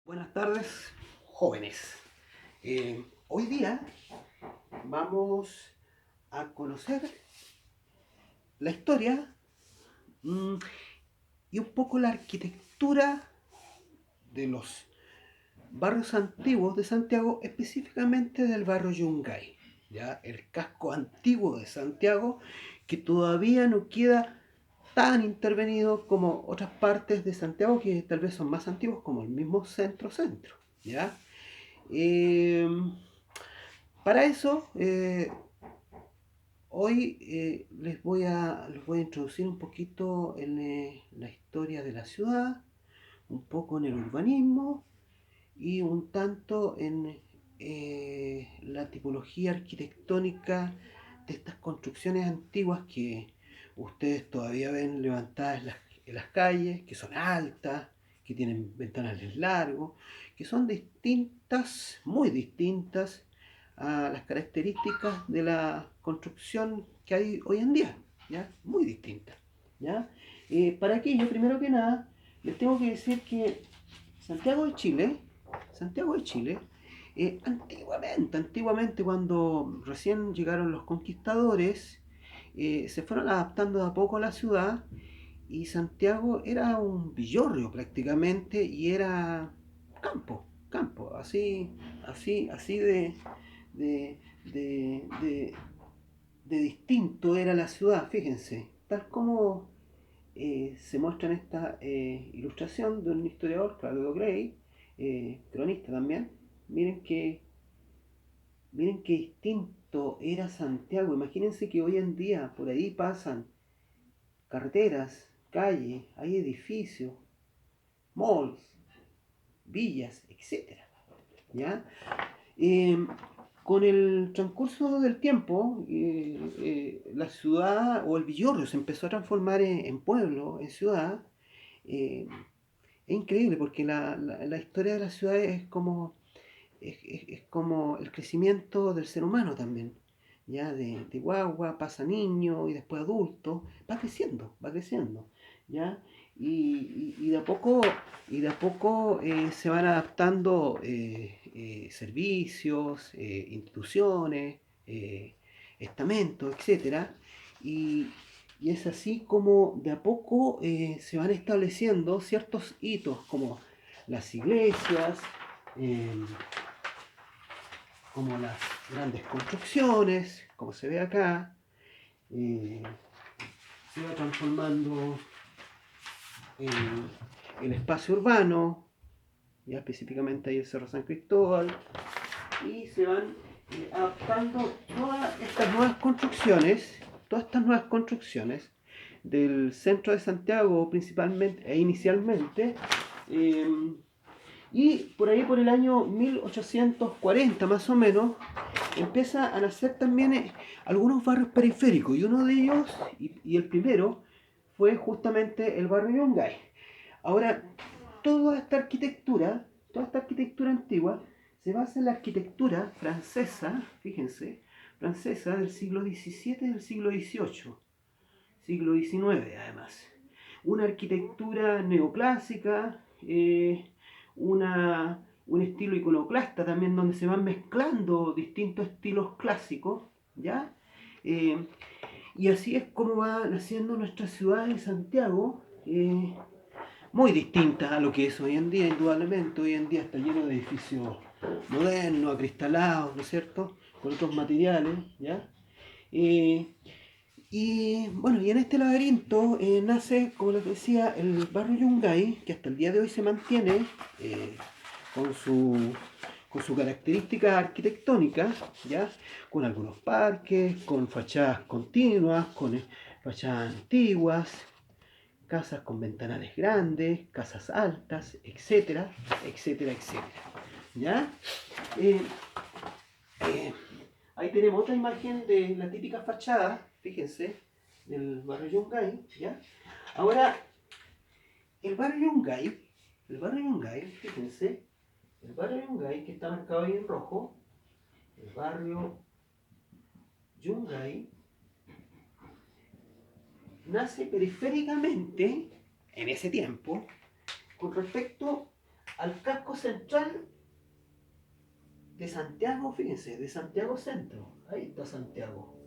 Buenas tardes, jóvenes. Hoy día vamos a conocer la historia mm, y un poco la arquitectura de los barrios antiguos de Santiago, específicamente del barrio Yungay, ¿ya? El casco antiguo de Santiago, que todavía no queda tan intervenido como otras partes de Santiago que tal vez son más antiguos, como el mismo centro-centro, ¿ya? Eh, para eso, hoy les voy a introducir un poquito en la historia de la ciudad, un poco en el urbanismo y un tanto en la tipología arquitectónica de estas construcciones antiguas que ustedes todavía ven levantadas en las calles, que son altas, que tienen ventanales largos, que son distintas, muy distintas a las características de la construcción que hay hoy en día, ¿ya? Muy distintas, ¿ya? Para aquello, primero que nada, les tengo que decir que Santiago de Chile, Santiago de Chile, antiguamente cuando recién llegaron los conquistadores, se fueron adaptando de a poco a la ciudad y Santiago era un villorrio prácticamente y era campo, así de, de, de, de distinto era la ciudad, fíjense, tal como se muestra en esta ilustración de un historiador, Claudio Gray, cronista también. Miren que, miren qué distinto era Santiago. Imagínense que hoy en día por ahí pasan carreteras, calles, hay edificios, malls, villas, etcétera. ¿Ya? Eh, con el transcurso del tiempo, la ciudad o el villorrio se empezó a transformar en pueblo, en ciudad. eh, Es increíble porque la historia de la ciudad es como el crecimiento del ser humano también. Ya de guagua, pasa niño y después adulto, va creciendo, ¿ya? Y de a poco se van adaptando servicios, instituciones, estamentos, etcétera. Y, y es así como de a poco se van estableciendo ciertos hitos como las iglesias, eh, como las grandes construcciones, como se ve acá, eh, se va transformando el espacio urbano, ya específicamente ahí el Cerro San Cristóbal, y se van adaptando todas estas nuevas construcciones del centro de Santiago principalmente e inicialmente, eh, y por ahí por el año 1840 más o menos empieza a nacer también algunos barrios periféricos y uno de ellos, y el primero, fue justamente el barrio Yungay. Ahora, toda esta arquitectura antigua, se basa en la arquitectura francesa, fíjense, francesa del siglo XVII y del siglo XVIII, siglo XIX además. Una arquitectura neoclásica, un estilo iconoclasta también donde se van mezclando distintos estilos clásicos, ¿ya? Eh, y así es como va naciendo nuestra ciudad de Santiago, muy distinta a lo que es hoy en día, indudablemente. Hoy en día está lleno de edificios modernos, acristalados, ¿no es cierto? Con otros materiales, ¿ya? Eh, y bueno, y en este laberinto nace, como les decía, el barrio Yungay, que hasta el día de hoy se mantiene con su, con su característica arquitectónica, ¿ya? Con algunos parques, con fachadas continuas, con fachadas antiguas, casas con ventanales grandes, casas altas, etcétera, etcétera, etcétera. ¿Ya? Eh, eh, Ahí tenemos otra imagen de la típica fachada, fíjense, del barrio Yungay, ¿ya? Ahora, el barrio Yungay, fíjense, el barrio Yungay, que está marcado ahí en rojo, el barrio Yungay, nace periféricamente, en ese tiempo, con respecto al casco central de Santiago, fíjense, de Santiago Centro. Ahí está Santiago.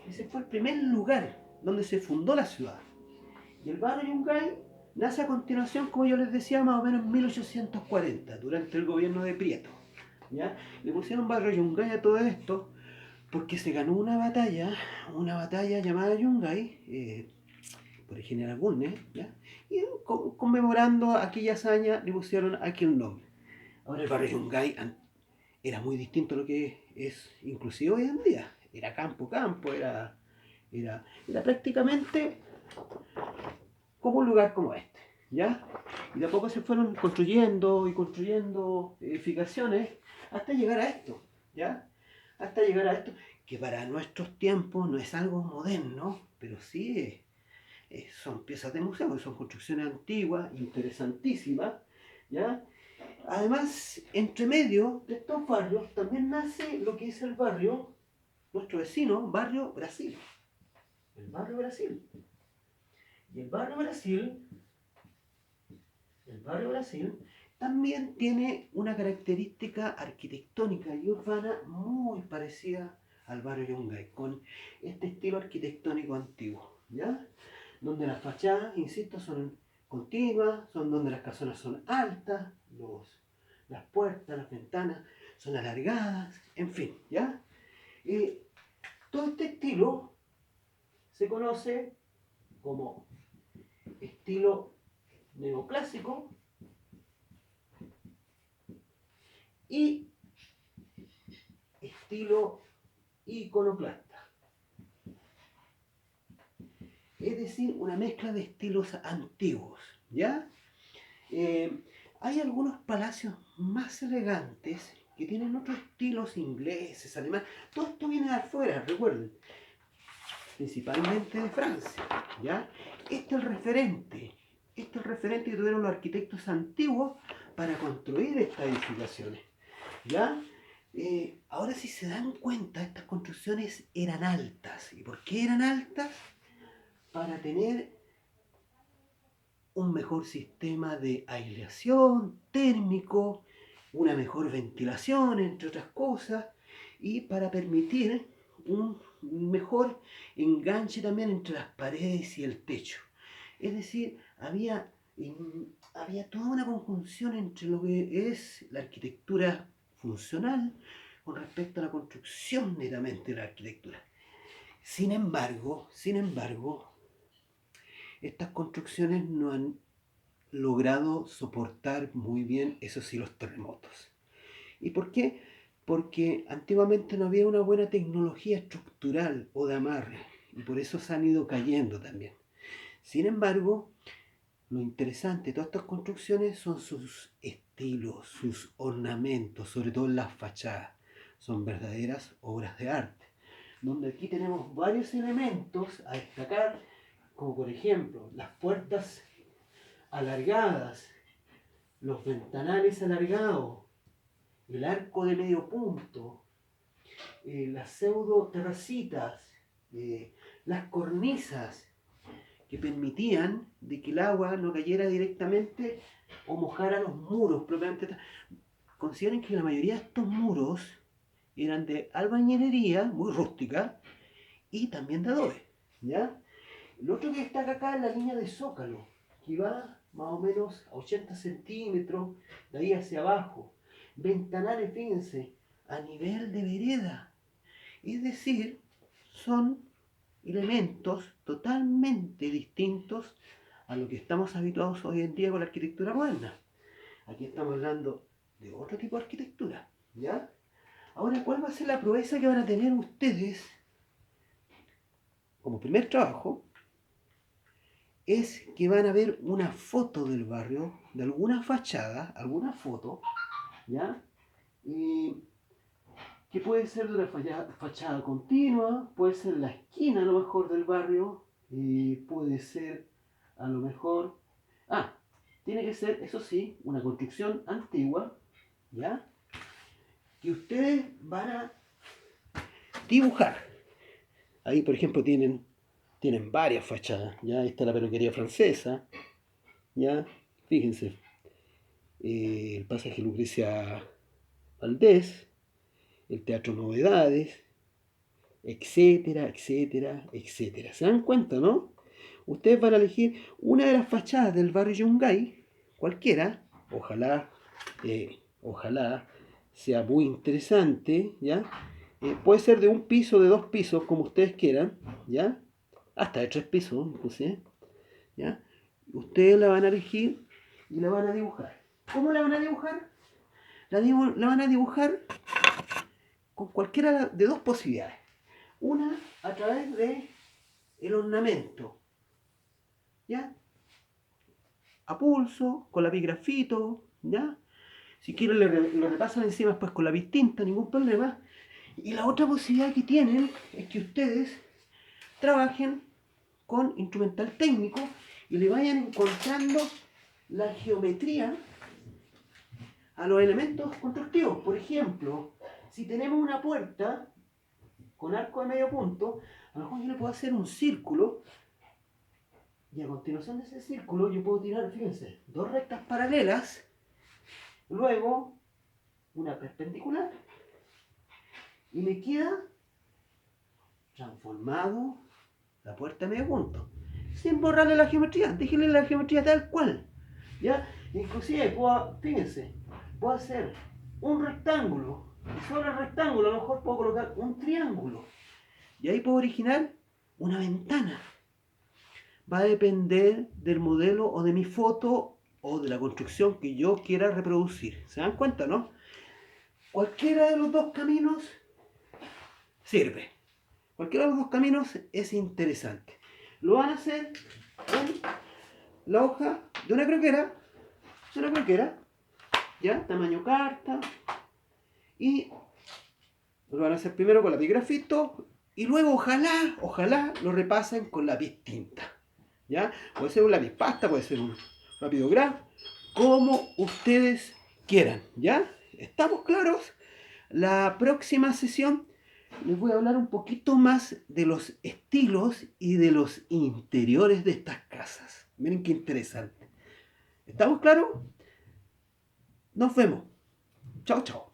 Ese fue el primer lugar donde se fundó la ciudad. Y el barrio Yungay nace a continuación, como yo les decía, más o menos en 1840, durante el gobierno de Prieto. ¿Ya? Le pusieron barrio Yungay a todo esto porque se ganó una batalla llamada Yungay, por el general Bulnes, ¿ya? Y conmemorando aquella hazaña le pusieron aquel nombre. Ahora el barrio Yungay era muy distinto a lo que es inclusive hoy en día. Era campo, era prácticamente como un lugar como este, ¿ya? Y de a poco se fueron construyendo y construyendo edificaciones hasta llegar a esto, ¿ya? Hasta llegar a esto, que para nuestros tiempos no es algo moderno, pero sí son piezas de museo, son construcciones antiguas, interesantísimas, ¿ya? Además, entre medio de estos barrios también nace lo que es el barrio, nuestro vecino, barrio Brasil. El barrio Brasil. Y el barrio Brasil también tiene una característica arquitectónica y urbana muy parecida al barrio Yungay, con este estilo arquitectónico antiguo, ¿ya? Donde las fachadas, insisto, son continuas, son donde las casonas son altas, las puertas, las ventanas son alargadas, en fin, ¿ya? Todo este estilo se conoce como estilo neoclásico y estilo iconoclasta. Es decir, una mezcla de estilos antiguos, ¿ya? Eh, Hay algunos palacios más elegantes que tienen otros estilos ingleses, alemanes. Todo esto viene de afuera, recuerden, principalmente de Francia, ¿ya? Este es el referente. Este es el referente que tuvieron los arquitectos antiguos para construir estas edificaciones, ¿ya? Ahora si se dan cuenta, estas construcciones eran altas. ¿Y por qué eran altas? Para tener un mejor sistema de aireación térmico, una mejor ventilación, entre otras cosas, y para permitir un mejor enganche también entre las paredes y el techo. Es decir, había toda una conjunción entre lo que es la arquitectura funcional con respecto a la construcción netamente de la arquitectura. Sin embargo, estas construcciones no han logrado soportar muy bien, eso sí, los terremotos. ¿Y por qué? Porque antiguamente no había una buena tecnología estructural o de amarre, y por eso se han ido cayendo también. Sin embargo, lo interesante de todas estas construcciones son sus estilos, sus ornamentos, sobre todo en las fachadas. Son verdaderas obras de arte, donde aquí tenemos varios elementos a destacar, como por ejemplo las puertas alargadas, los ventanales alargados, el arco de medio punto, las pseudo terracitas, las cornisas que permitían de que el agua no cayera directamente o mojara los muros propiamente. Consideren que la mayoría de estos muros eran de albañilería, muy rústica, y también de adobe, ¿ya? Lo otro que destaca acá es la línea de zócalo, que va más o menos a 80 centímetros de ahí hacia abajo. Ventanales, fíjense, a nivel de vereda. Es decir, son elementos totalmente distintos a lo que estamos habituados hoy en día con la arquitectura moderna. Aquí estamos hablando de otro tipo de arquitectura, ¿ya? Ahora, ¿cuál va a ser la proeza que van a tener ustedes como primer trabajo? Es que van a ver una foto del barrio, de alguna fachada, alguna foto, ¿ya? Que puede ser de una fachada continua, puede ser la esquina a lo mejor del barrio, puede ser a lo mejor... Ah, tiene que ser, eso sí, una construcción antigua, ¿ya? Que ustedes van a dibujar. Ahí, por ejemplo, tienen varias fachadas, ¿ya? Ahí está la peluquería francesa, ¿ya? Fíjense. el pasaje Lucrecia Valdés, el Teatro Novedades, etcétera, etcétera, etcétera. ¿Se dan cuenta, no? Ustedes van a elegir una de las fachadas del barrio Yungay, cualquiera, ojalá sea muy interesante, ¿ya? Puede ser de un piso, de dos pisos, como ustedes quieran, ¿ya? Hasta de tres pisos, inclusive, ¿ya? Ustedes la van a elegir y la van a dibujar. ¿Cómo la van a dibujar? La van a dibujar con cualquiera de dos posibilidades. Una a través de el ornamento, ¿ya? A pulso, con lapigrafito, ¿ya? Si quieren lo repasan encima después con la tinta, ningún problema. Y la otra posibilidad que tienen es que ustedes trabajen con instrumental técnico y le vayan encontrando la geometría a los elementos constructivos. Por ejemplo, si tenemos una puerta con arco de medio punto, a lo mejor yo le puedo hacer un círculo y a continuación de ese círculo yo puedo tirar, fíjense, dos rectas paralelas, luego una perpendicular y me queda transformado la puerta de medio punto sin borrarle la geometría, déjenle la geometría tal cual, ¿ya? Inclusive puedo, fíjense, puedo hacer un rectángulo y sobre el rectángulo a lo mejor puedo colocar un triángulo y ahí puedo originar una ventana. Va a depender del modelo o de mi foto o de la construcción que yo quiera reproducir. ¿Se dan cuenta, no? Cualquiera de los dos caminos sirve. Cualquiera de los dos caminos es interesante. Lo van a hacer en la hoja de una croquera, ¿ya? Tamaño carta. Y lo van a hacer primero con lápiz grafito y luego ojalá lo repasen con lápiz tinta. ¿Ya? Puede ser un lápiz pasta, puede ser un rapidograph, como ustedes quieran, ¿ya? ¿Estamos claros? La próxima sesión les voy a hablar un poquito más de los estilos y de los interiores de estas casas. Miren qué interesante. ¿Estamos claros? Nos vemos. Chao, chao.